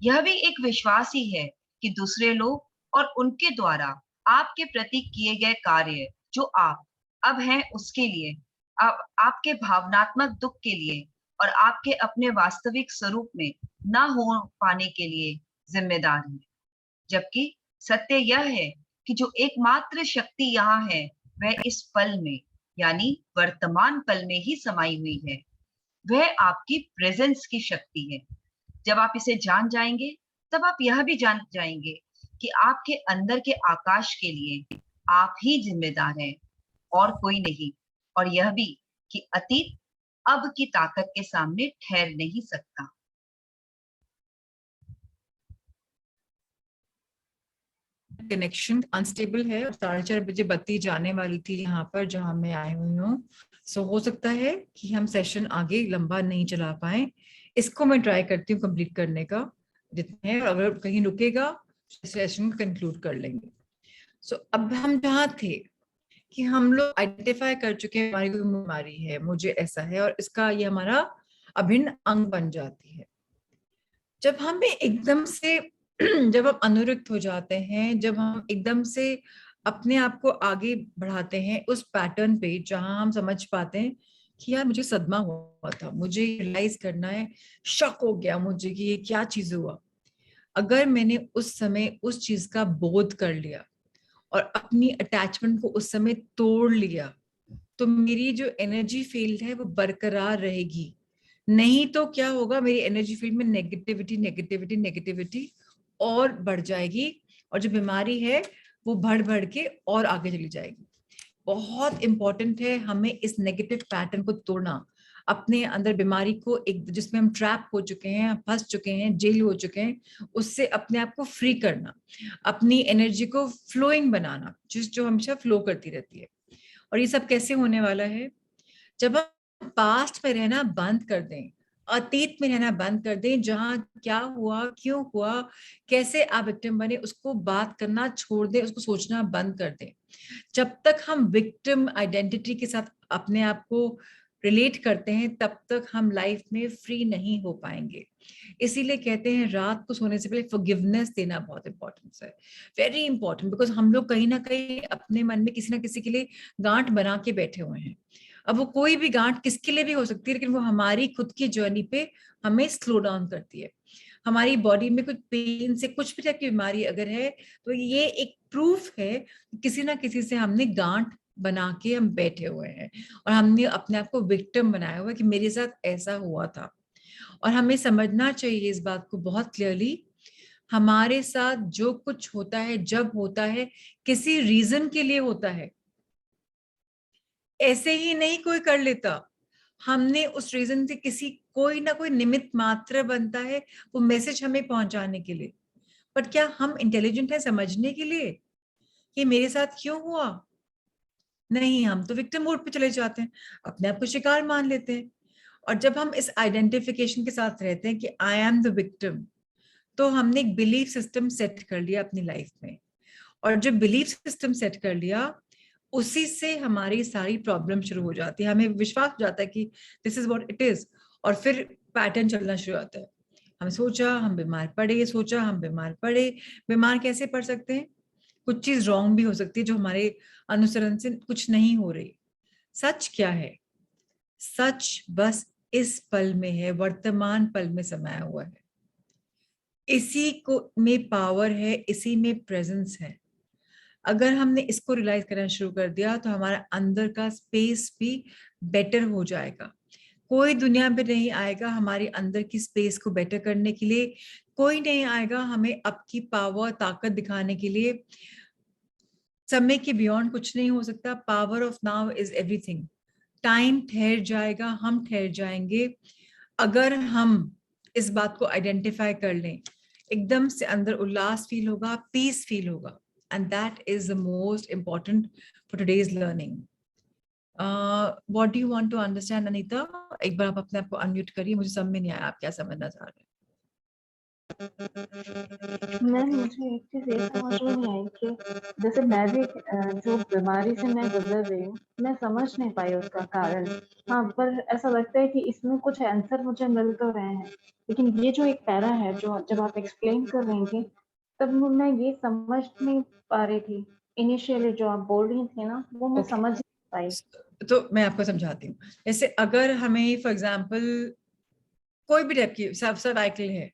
यह भी एक विश्वास ही है कि दूसरे लोग और उनके द्वारा आपके प्रति किए गए कार्य जो आप अब हैं उसके लिए, आप आपके भावनात्मक दुख के लिए और आपके अपने वास्तविक स्वरूप में ना हो पाने के लिए जिम्मेदार हैं। जबकि सत्य यह है कि जो एकमात्र शक्ति यहाँ है वह इस पल में, यानी वर्तमान पल में ही समाई हुई है। वह आपकी प्रेजेंस की शक्ति है। जब आप इसे जान जाएंगे, तब आप यह भी जान जाएंगे कि आपके अंदर के आकाश के लिए आप ही जिम्मेदार हैं और कोई नहीं। और यह भी कि अतीत अब की ताकत के सामने ठहर नहीं सकता। कनेक्शन अनस्टेबल है और 4:30 बजे बत्ती जाने वाली थी यहाँ पर जहाँ मैं आई हुई हूँ। सो हो सकता है कि हम सेशन आगे लंबा नहीं चला पाए। इसको मैं ट्राई करती हूँ कंप्लीट करने का जितने हैं, अगर कहीं रुकेगा सेशन कंक्लूड कर लेंगे। सो अब हम जहाँ थे कि हम लोग आइडेंटिफाई कर चुके हैं हमारी कोई बीमारी है, मुझे ऐसा है और इसका ये हमारा अभिन्न अंग बन जाती है। जब हमें एकदम से जब हम अनुरक्त हो जाते हैं, जब हम एकदम से अपने आप को आगे बढ़ाते हैं उस पैटर्न पे जहां हम समझ पाते हैं कि यार मुझे सदमा हुआ था, मुझे रियलाइज करना है, शक हो गया मुझे कि ये क्या चीज हुआ। अगर मैंने उस समय उस चीज का बोध कर लिया और अपनी अटैचमेंट को उस समय तोड़ लिया, तो मेरी जो एनर्जी फील्ड है वो बरकरार रहेगी। नहीं तो क्या होगा, मेरी एनर्जी फील्ड में नेगेटिविटी नेगेटिविटी नेगेटिविटी और बढ़ जाएगी और जो बीमारी है वो बढ़ बढ़ के और आगे चली जाएगी। बहुत इंपॉर्टेंट है हमें इस नेगेटिव पैटर्न को तोड़ना, अपने अंदर बीमारी को एक जिसमें हम ट्रैप हो चुके हैं, फंस चुके हैं, जेल हो चुके हैं, उससे अपने आप को फ्री करना, अपनी एनर्जी को फ्लोइंग बनाना, जो हमेशा फ्लो करती रहती है। और ये सब कैसे होने वाला है? जब हम पास्ट में रहना बंद कर दें, अतीत में रहना बंद कर दें, जहां क्या हुआ, क्यों हुआ, कैसे आप विक्टिम बने, उसको बात करना छोड़ दें, उसको सोचना बंद कर दें। जब तक हम विक्टिम आइडेंटिटी के साथ अपने आप को रिलेट करते हैं, तब तक हम लाइफ में फ्री नहीं हो पाएंगे। इसीलिए कहते हैं रात को सोने से पहले फॉरगिवनेस देना बहुत इंपॉर्टेंट है, वेरी इंपॉर्टेंट, बिकॉज हम लोग कहीं ना कहीं अपने मन में किसी ना किसी के लिए गांठ बना के बैठे हुए हैं। अब वो कोई भी गांठ किसके लिए भी हो सकती है, लेकिन वो हमारी खुद की जर्नी पे हमें स्लो डाउन करती है। हमारी बॉडी में कुछ पेन से कुछ भी टाइप की बीमारी अगर है, तो ये एक प्रूफ है किसी ना किसी से हमने गांठ बना के हम बैठे हुए हैं और हमने अपने आप को विक्टिम बनाया हुआ है कि मेरे साथ ऐसा हुआ था। और हमें समझना चाहिए इस बात को बहुत क्लियरली, हमारे साथ जो कुछ होता है जब होता है किसी रीजन के लिए होता है, ऐसे ही नहीं कोई कर लेता। हमने उस रीजन से किसी कोई ना कोई निमित्त मात्र बनता है वो मैसेज हमें पहुंचाने के लिए। बट क्या हम इंटेलिजेंट है समझने के लिए कि मेरे साथ क्यों हुआ? नहीं, हम तो विक्टिम मोड पे चले जाते हैं, अपने आप को शिकार मान लेते हैं। और जब हम इस आइडेंटिफिकेशन के साथ रहते हैं कि आई एम द विक्टिम, तो हमने एक बिलीफ सिस्टम सेट कर लिया अपनी लाइफ में। और जब बिलीफ सिस्टम सेट कर लिया, उसी से हमारी सारी प्रॉब्लम शुरू हो जाती है, हमें विश्वास हो जाता है कि this is what it is. और फिर पैटर्न चलना शुरू होता है, हम सोचा हम बीमार पड़े, सोचा हम बीमार पड़े। बीमार कैसे पड़ सकते हैं? कुछ चीज रॉन्ग भी हो सकती है जो हमारे अनुसरण से कुछ नहीं हो रही। सच क्या है? सच बस इस पल में है, वर्तमान पल में समाया हुआ है। इसी को में पावर है, इसी में प्रेजेंस है। अगर हमने इसको रियलाइज करना शुरू कर दिया तो हमारा अंदर का स्पेस भी बेटर हो जाएगा। कोई दुनिया में नहीं आएगा हमारे अंदर की स्पेस को बेटर करने के लिए, कोई नहीं आएगा हमें अब की पावर ताकत दिखाने के लिए। समय के बियॉन्ड कुछ नहीं हो सकता। Power of now is everything. Time ठहर जाएगा, हम ठहर जाएंगे अगर हम इस बात को आइडेंटिफाई कर लें। एकदम से अंदर उल्लास फील होगा, पीस फील होगा, and that is the most important for today's learning. What do you want to understand Anita? एक बार आप अपने आप को अनम्यूट करिए, मुझे समझ में नहीं आया आप क्या समझना चाह रहे हैं। मैम मुझे एक चीज ये समझ में नहीं आई कि जैसे मैं भी जो बीमारी से मैं गुजर रही हूँ, मैं समझ नहीं पाई उसका कारण। हाँ, पर ऐसा लगता है कि इसमें कुछ आंसर मुझे मिल तो रहे हैं, लेकिन ये जो एक पैरा है जो जब आप एक्सप्लेन कर रही थी, तब मैं ये समझ नहीं पा रही थी। इनिशियली जो आप बोल रही थी ना, वो मैं Okay. समझ नहीं पाई। तो मैं आपको समझाती हूँ। जैसे अगर हमें फॉर एग्जाम्पल कोई भी टाइप की सर्वाइकल है,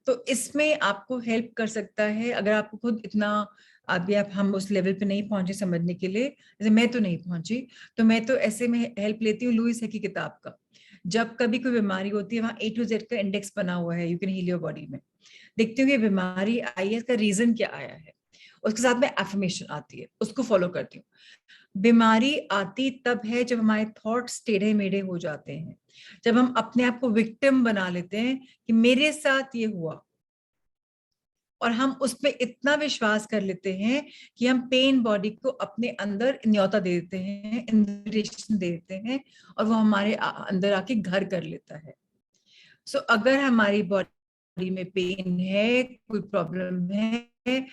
तो इसमें आपको हेल्प कर सकता है, अगर आपको खुद इतना अभी हम उस लेवल पे नहीं पहुंचे समझने के लिए, जैसे मैं तो नहीं पहुंची, तो मैं तो ऐसे में हेल्प लेती हूँ लुइस है की किताब का। जब कभी कोई बीमारी होती है, वहां A to Z का इंडेक्स बना हुआ है, you can heal your body में। देखती हूँ कि बीमारी आई है, इसका रीजन क्या आया है, उसके साथ में एफर्मेशन आती है, उसको फॉलो करती हूँ। बीमारी आती तब है जब हमारे थॉट्स टेढ़े मेढ़े हो जाते हैं, जब हम अपने आप को विक्टिम बना लेते हैं कि मेरे साथ ये हुआ, और हम उसमें इतना विश्वास कर लेते हैं कि हम पेन बॉडी को अपने अंदर न्योता दे देते हैं, इन्विटेशन दे देते हैं, और वो हमारे अंदर आके घर कर लेता है। सो अगर हमारी बॉडी में पेन है, कोई प्रॉब्लम है,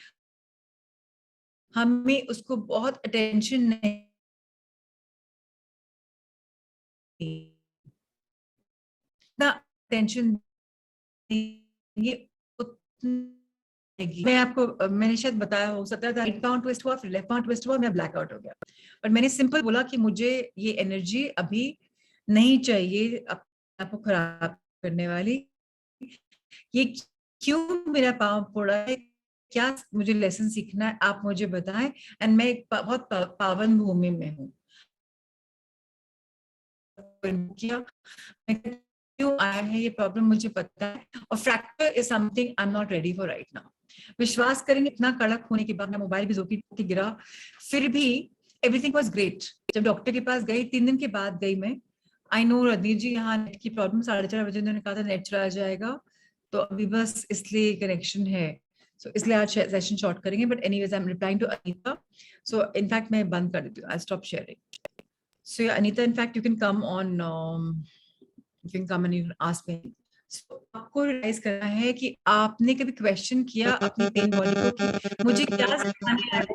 हमें उसको बहुत अटेंशन नहीं, इतना अटेंशन देंगे मैं आपको, मैंने शायद बताया हो सकता था, राइट पाउंड ट्विस्ट हुआ, फिर लेफ्ट पाउंड ट्विस्ट हुआ, मैं ब्लैकआउट हो गया। पर मैंने सिंपल बोला कि मुझे ये एनर्जी अभी नहीं चाहिए अपने आप को खराब करने वाली, ये क्यों मेरा पाँव फोड़ा है, क्या मुझे लेसन सीखना है, आप मुझे बताएं। एंड मैं एक बहुत पावन भूमि में हूँ। किया, क्यों आया है ये प्रॉब्लम मुझे पता है, और fracture is something I am not ready for right now. विश्वास करेंगे इतना कड़क होने के बाद, मैं मोबाइल भी जोकी के गिरा, फिर भी एवरीथिंग वाज ग्रेट। जब डॉक्टर के पास गई, 3 दिन के बाद गई मैं, आई नो रदीर जी यहाँ नेट की प्रॉब्लम, 4:30 बजे उन्होंने कहा था नेट चला जाएगा, तो अभी बस इसलिए कनेक्शन है, सो इसलिए आज सेशन शॉर्ट करेंगे। But anyways I am replying to Anita, so in fact मैं बंद कर देती हूँ, I stop sharing. So yeah, Anita, in fact, you can come on. You can come and you can ask me. So आपको realise करना है कि आपने कभी क्वेश्चन किया अपनी पेन बॉडी को कि मुझे क्या सिखाने आया है?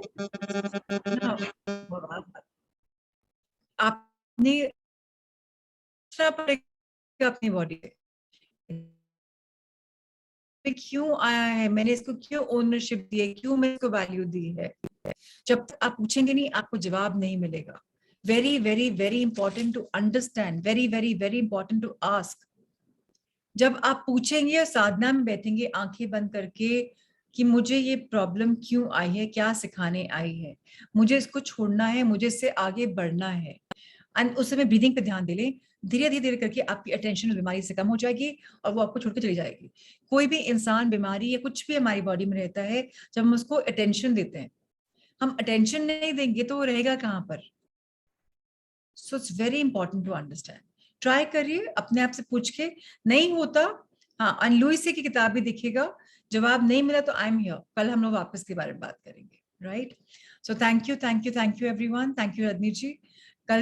आपने पूछना पड़ेगा अपनी बॉडी पे क्यों आया है, मैंने इसको क्यों ओनरशिप दी है, क्यों मैंने इसको वैल्यू दी है। जब तक आप पूछेंगे नहीं, आपको जवाब नहीं मिलेगा। Very very very important to understand, very very very important to ask. जब आप पूछेंगे और साधना में बैठेंगे आंखें बंद करके कि मुझे ये प्रॉब्लम क्यों आई है, क्या सिखाने आई है, मुझे इसको छोड़ना है, मुझे इससे आगे बढ़ना है, एंड उस समय ब्रीदिंग पे ध्यान दे लें, धीरे धीरे धीरे करके आपकी अटेंशन बीमारी से कम हो जाएगी और वो आपको छोड़ के चली जाएगी। कोई भी इंसान बीमारी या कुछ भी हमारी बॉडी में रहता है, जब हम उसको अटेंशन देते हैं, हम अटेंशन नहीं देंगे तो वो रहेगा कहाँ पर। So it's very important to understand. Try करिए अपने आप से पूछ के, नहीं होता हाँ अन लुइस की किताब भी देखिएगा, जवाब नहीं मिला तो आई एम हियर, कल हम लोग वापस के बारे में बात करेंगे, right. So thank you everyone, thank you Rajni ji.